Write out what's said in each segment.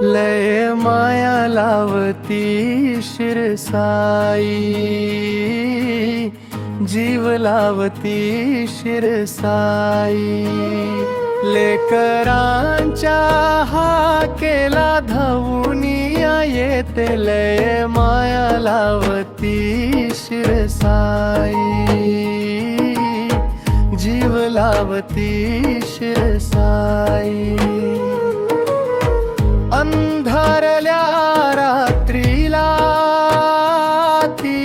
लय माया लावती शिरसाई, जीव लावती शिरसाई. लेकरांच्या हाकेला धावूनिया येते, लय माया लावती शिरसाई, जीव लावती शिरसाई. अंधारल्या रात्रीला ती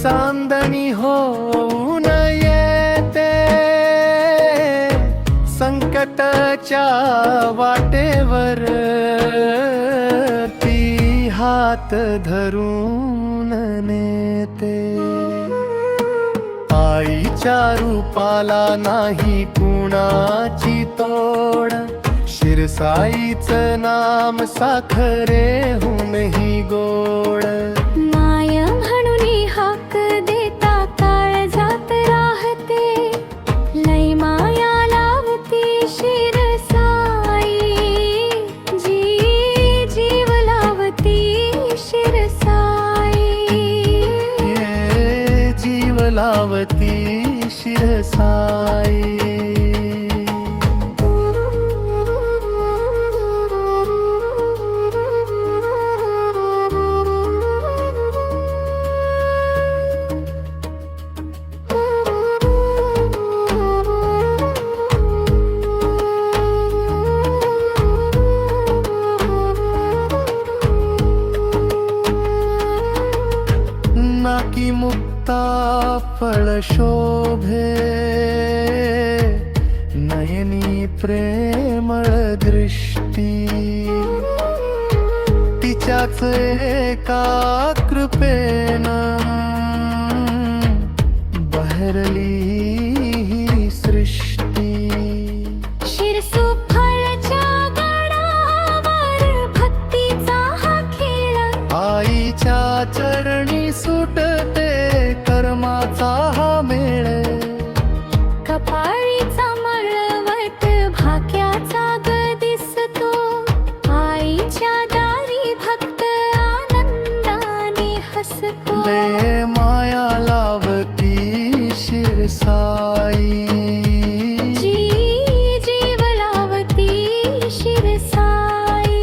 चांदणी होऊन येते, संकटाच्या वाटेवर ती हात धरून नेते. आईच्या रूपाला नाही कुणाची तोड, शिरसाईचं नाम साखरेहूनही गोड. माय म्हणून हाक देता काळजात राहते, लय माया लावती शिरसाई, जीव लावती शिरसाई. जीव लावती शिरसाई. नाकी मुक्ता फळ शोभे, नयनी प्रेमळ दृष्टी. तिच्याच एका कृपेनं बहरली ही सृष्टी. शिरसुफलच्या गडावर भक्तीचा हा खेळ, आईच्या चरणी सुटते कर्माचा हा मेळ. कपाळीचा मळवट भाग्याचा ग दिसतो, आईच्या दारी भक्त आनंदाने हसतो. लय माया लावती शिरसाई, जीव लावती शिरसाई.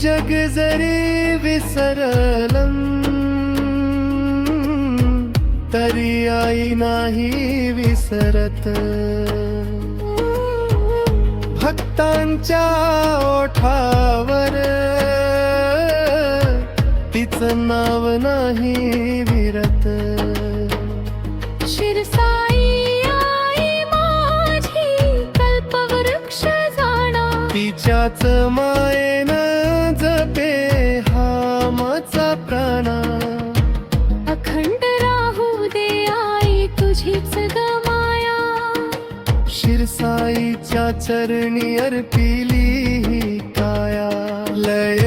जग जरी विसरलं तरी आई नाही विसरत. भक्तांच्या ओठावर तिचं नाव नाही विरत. शिरसाई आई माझी कल्पवृक्ष जाणा, तिच्याच मायेनं जपे हा माझा प्राणा. अखंड राहू दे आई तुझीच ग माया, शिरसाईच्या चरणी अर्पिली ही काया. लय